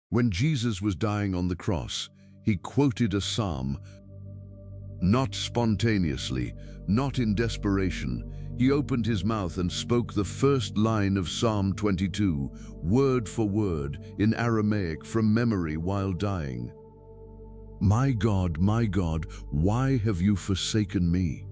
When Jesus was dying on the cross, he quoted a psalm, not spontaneously, not in desperation. He opened his mouth and spoke the first line of Psalm 22, word for word, in Aramaic from memory while dying. My God, why have you forsaken me?"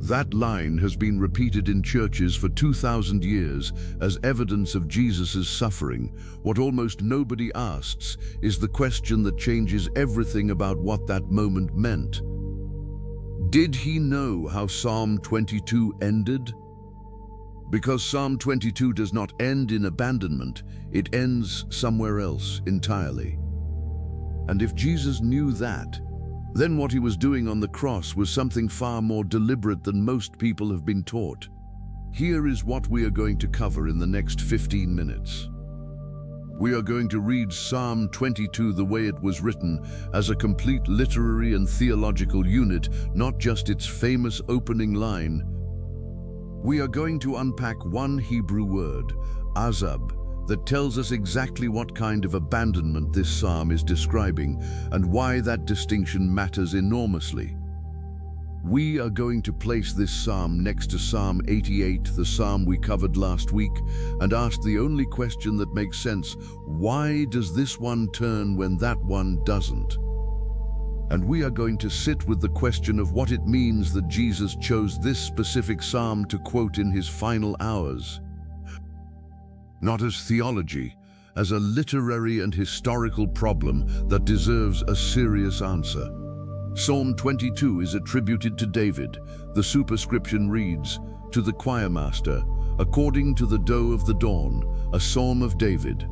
That line has been repeated in churches for 2,000 years as evidence of Jesus' suffering. What almost nobody asks is the question that changes everything about what that moment meant. Did he know how Psalm 22 ended? Because Psalm 22 does not end in abandonment, it ends somewhere else entirely. And if Jesus knew that, then what he was doing on the cross was something far more deliberate than most people have been taught. Here is what we are going to cover in the next 15 minutes. We are going to read Psalm 22 the way it was written, as a complete literary and theological unit, not just its famous opening line. We are going to unpack one Hebrew word, Azab, that tells us exactly what kind of abandonment this psalm is describing and why that distinction matters enormously. We are going to place this psalm next to Psalm 88, the psalm we covered last week, and ask the only question that makes sense: why does this one turn when that one doesn't? And we are going to sit with the question of what it means that Jesus chose this specific psalm to quote in his final hours. Not as theology, as a literary and historical problem that deserves a serious answer. Psalm 22 is attributed to David. The superscription reads, "To the choirmaster, according to the doe of the dawn, a psalm of David."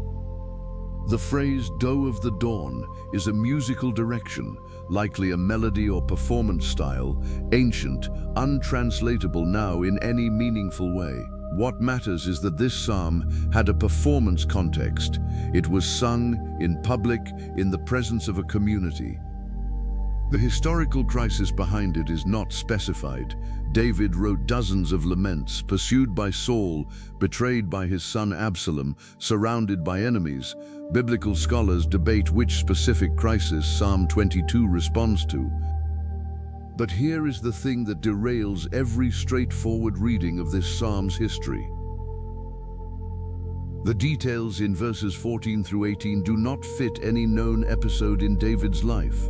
The phrase "doe of the dawn" is a musical direction, likely a melody or performance style, ancient, untranslatable now in any meaningful way. What matters is that this psalm had a performance context. It was sung in public, in the presence of a community. The historical crisis behind it is not specified. David wrote dozens of laments, pursued by Saul, betrayed by his son Absalom, surrounded by enemies. Biblical scholars debate which specific crisis Psalm 22 responds to. But here is the thing that derails every straightforward reading of this psalm's history. The details in verses 14 through 18 do not fit any known episode in David's life.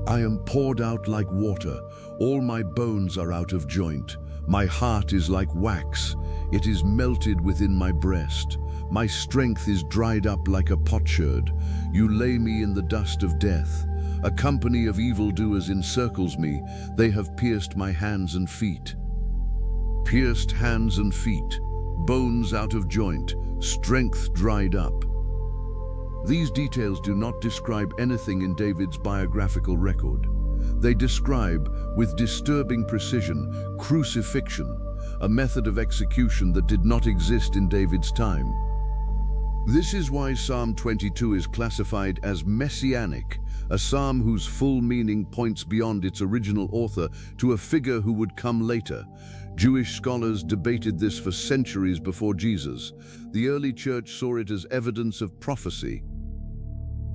"I am poured out like water, all my bones are out of joint. My heart is like wax, it is melted within my breast. My strength is dried up like a potsherd. You lay me in the dust of death. A company of evildoers encircles me. They have pierced my hands and feet." Pierced hands and feet, bones out of joint, strength dried up. These details do not describe anything in David's biographical record. They describe, with disturbing precision, crucifixion, a method of execution that did not exist in David's time. This is why Psalm 22 is classified as Messianic, a psalm whose full meaning points beyond its original author to a figure who would come later. Jewish scholars debated this for centuries before Jesus. The early church saw it as evidence of prophecy.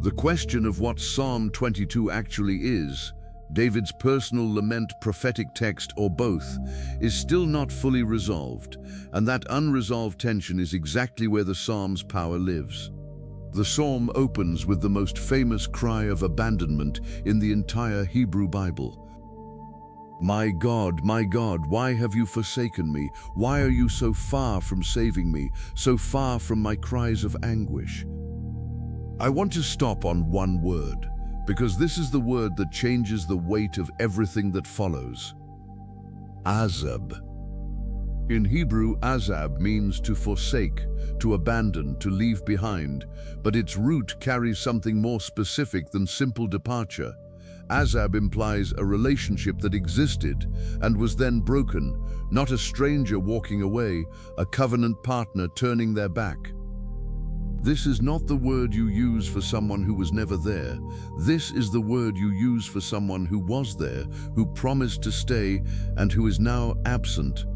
The question of what Psalm 22 actually is, David's personal lament, prophetic text, or both, is still not fully resolved, and that unresolved tension is exactly where the psalm's power lives. The psalm opens with the most famous cry of abandonment in the entire Hebrew Bible. My God, why have you forsaken me? Why are you so far from saving me, so far from my cries of anguish?" I want to stop on one word, because this is the word that changes the weight of everything that follows. Azab. In Hebrew, Azab means to forsake, to abandon, to leave behind, but its root carries something more specific than simple departure. Azab implies a relationship that existed and was then broken, not a stranger walking away, a covenant partner turning their back. This is not the word you use for someone who was never there. This is the word you use for someone who was there, who promised to stay, and who is now absent.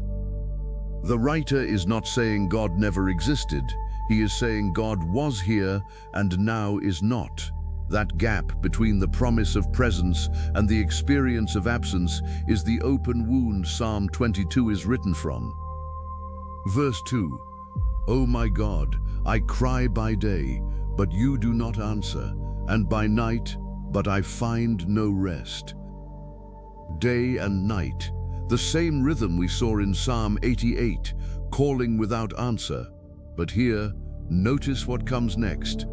The writer is not saying God never existed. He is saying God was here and now is not. That gap between the promise of presence and the experience of absence is the open wound Psalm 22 is written from. Verse 2, O my God, I cry by day, but you do not answer, and by night, but I find no rest. Day and night, the same rhythm we saw in Psalm 88, calling without answer. But here, notice what comes next.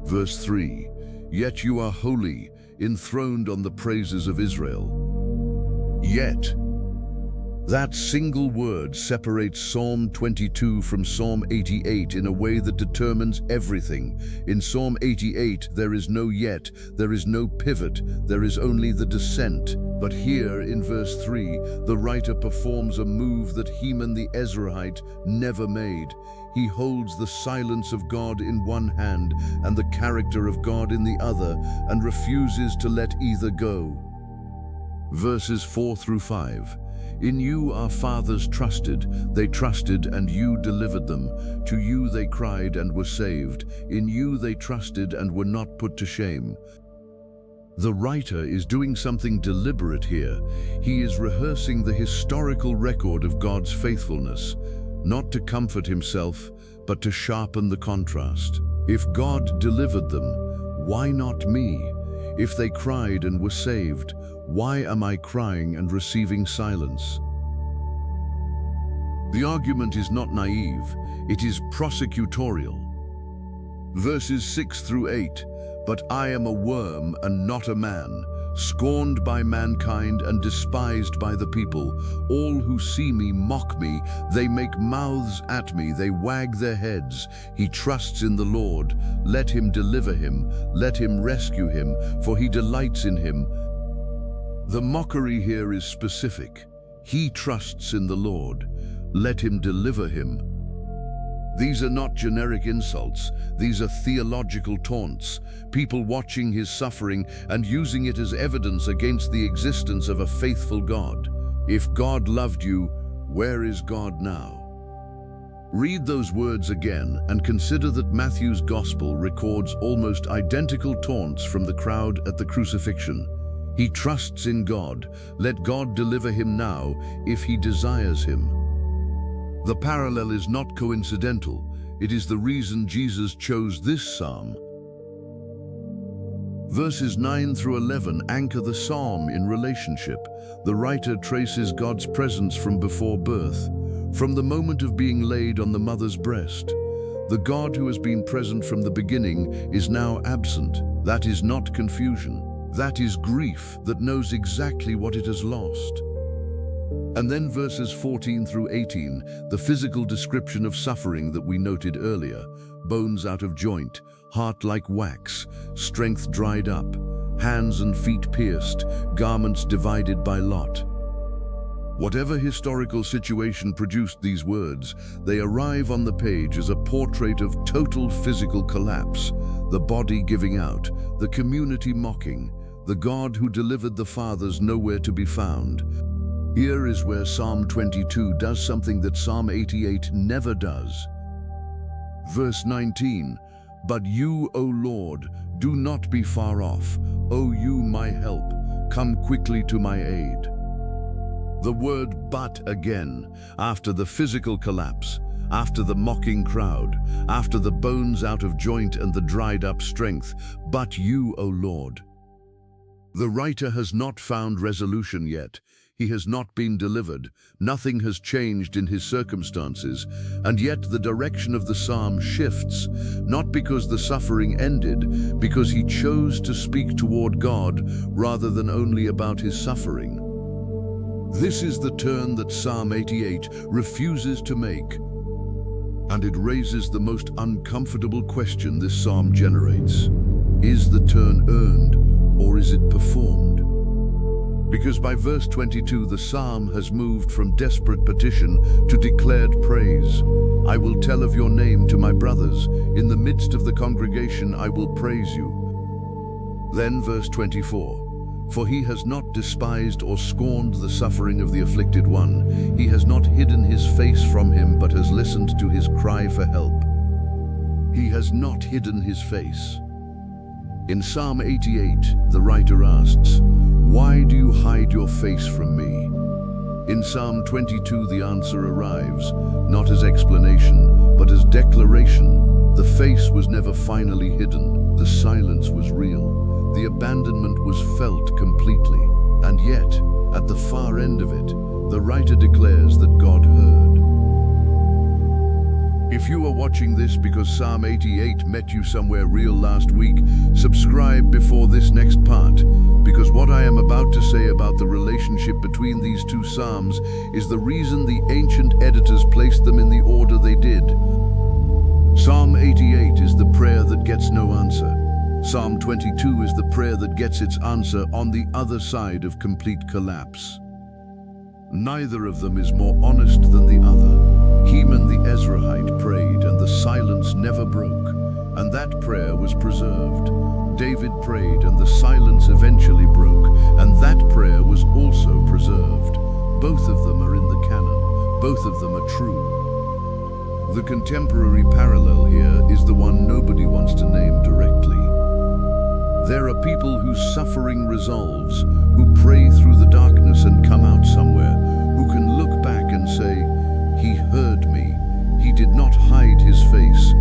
Verse 3, Yet you are holy, enthroned on the praises of Israel. Yet. That single word separates Psalm 22 from Psalm 88 in a way that determines everything. In Psalm 88, there is no yet, there is no pivot, there is only the descent. But here, in verse 3, the writer performs a move that Heman the Ezrahite never made. He holds the silence of God in one hand and the character of God in the other, and refuses to let either go. Verses 4 through 5. In you our fathers trusted, they trusted and you delivered them. To you they cried and were saved. In you they trusted and were not put to shame. The writer is doing something deliberate here. He is rehearsing the historical record of God's faithfulness, not to comfort himself, but to sharpen the contrast. If God delivered them, why not me? If they cried and were saved, why am I crying and receiving silence? The argument is not naive, it is prosecutorial. Verses 6 through 8, But I am a worm and not a man, scorned by mankind and despised by the people. All who see me mock me, they make mouths at me, they wag their heads. He trusts in the Lord, let him deliver him, let him rescue him, for he delights in him. The mockery here is specific. He trusts in the Lord, let him deliver him. These are not generic insults, these are theological taunts, people watching his suffering and using it as evidence against the existence of a faithful God. If God loved you, where is God now? Read those words again and consider that Matthew's Gospel records almost identical taunts from the crowd at the crucifixion. He trusts in God, let God deliver him now if he desires him. The parallel is not coincidental. It is the reason Jesus chose this psalm. Verses 9 through 11 anchor the psalm in relationship. The writer traces God's presence from before birth, from the moment of being laid on the mother's breast. The God who has been present from the beginning is now absent. That is not confusion. That is grief that knows exactly what it has lost. And then verses 14 through 18, the physical description of suffering that we noted earlier. Bones out of joint, heart like wax, strength dried up, hands and feet pierced, garments divided by lot. Whatever historical situation produced these words, they arrive on the page as a portrait of total physical collapse, the body giving out, the community mocking, the God who delivered the fathers nowhere to be found. Here is where Psalm 22 does something that Psalm 88 never does. Verse 19, But you, O Lord, do not be far off. O you, my help, come quickly to my aid. The word but again, after the physical collapse, after the mocking crowd, after the bones out of joint and the dried up strength, but you, O Lord. The writer has not found resolution yet. He has not been delivered. Nothing has changed in his circumstances, and yet the direction of the psalm shifts, not because the suffering ended, because he chose to speak toward God rather than only about his suffering. This is the turn that Psalm 88 refuses to make, and it raises the most uncomfortable question this psalm generates. Is the turn earned, or is it performed? Because by verse 22, the psalm has moved from desperate petition to declared praise. I will tell of your name to my brothers. In the midst of the congregation, I will praise you. Then verse 24, For he has not despised or scorned the suffering of the afflicted one. He has not hidden his face from him, but has listened to his cry for help. He has not hidden his face. In Psalm 88, the writer asks, "Why do you hide your face from me?" In Psalm 22, the answer arrives, not as explanation, but as declaration. The face was never finally hidden. The silence was real. The abandonment was felt completely. And yet, at the far end of it, the writer declares that God heard. If you are watching this because Psalm 88 met you somewhere real last week, subscribe before this next part, because what I am about to say about the relationship between these two Psalms is the reason the ancient editors placed them in the order they did. Psalm 88 is the prayer that gets no answer. Psalm 22 is the prayer that gets its answer on the other side of complete collapse. Neither of them is more honest than the other. Heman the Ezrahite prayed, and the silence never broke, and that prayer was preserved. David prayed, and the silence eventually broke, and that prayer was also preserved. Both of them are in the canon. Both of them are true. The contemporary parallel here is the one nobody wants to name directly. There are people whose suffering resolves, who pray through the darkness and come out somewhere, who can look back and say, "He heard me. He did not hide his face."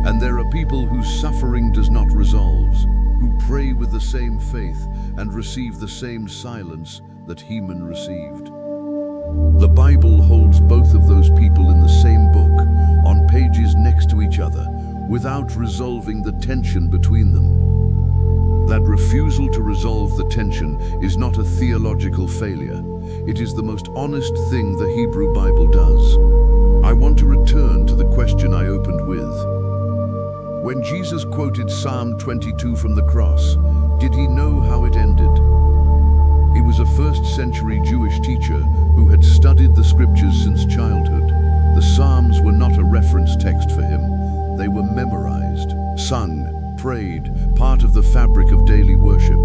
And there are people whose suffering does not resolve, who pray with the same faith and receive the same silence that Heman received. The Bible holds both of those people in the same book, on pages next to each other, without resolving the tension between them. That refusal to resolve the tension is not a theological failure. It is the most honest thing the Hebrew Bible does. I want to return to the question I opened with. When Jesus quoted Psalm 22 from the cross, did he know how it ended? He was a first-century Jewish teacher who had studied the scriptures since childhood. The Psalms were not a reference text for him. They were memorized, sung, prayed, part of the fabric of daily worship.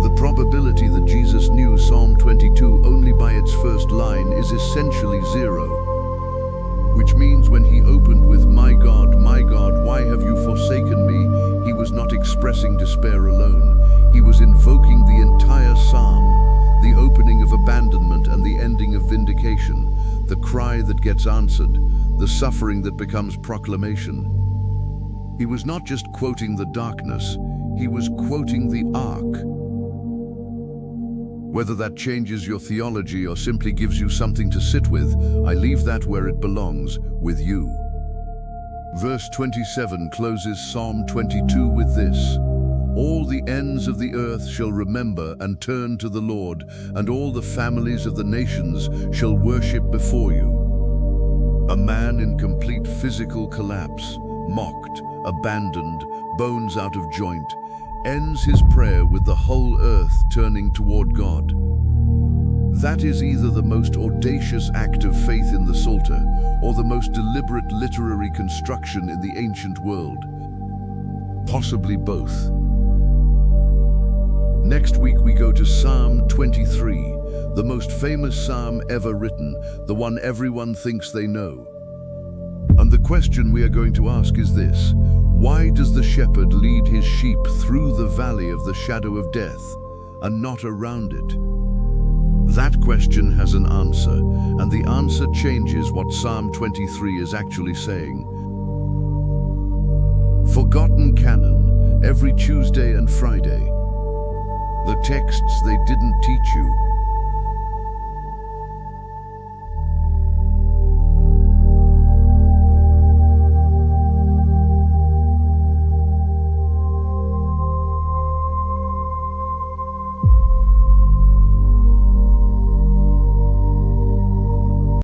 The probability that Jesus knew Psalm 22 only by its first line is essentially zero, which means when he opened with, my God, why have you forsaken me?" he was not expressing despair alone. He was invoking the entire psalm, the opening of abandonment and the ending of vindication, the cry that gets answered, the suffering that becomes proclamation. He was not just quoting the darkness, he was quoting the ark. Whether that changes your theology or simply gives you something to sit with, I leave that where it belongs, with you. Verse 27 closes Psalm 22 with this: "All the ends of the earth shall remember and turn to the Lord, and all the families of the nations shall worship before you." A man in complete physical collapse, mocked, abandoned, bones out of joint, ends his prayer with the whole earth turning toward God. That is either the most audacious act of faith in the Psalter or the most deliberate literary construction in the ancient world. Possibly both. Next week we go to Psalm 23, the most famous psalm ever written, the one everyone thinks they know. And the question we are going to ask is this: why does the shepherd lead his sheep through the valley of the shadow of death and not around it? That question has an answer, and the answer changes what Psalm 23 is actually saying. Forgotten Canon, every Tuesday and Friday. The texts they didn't teach you.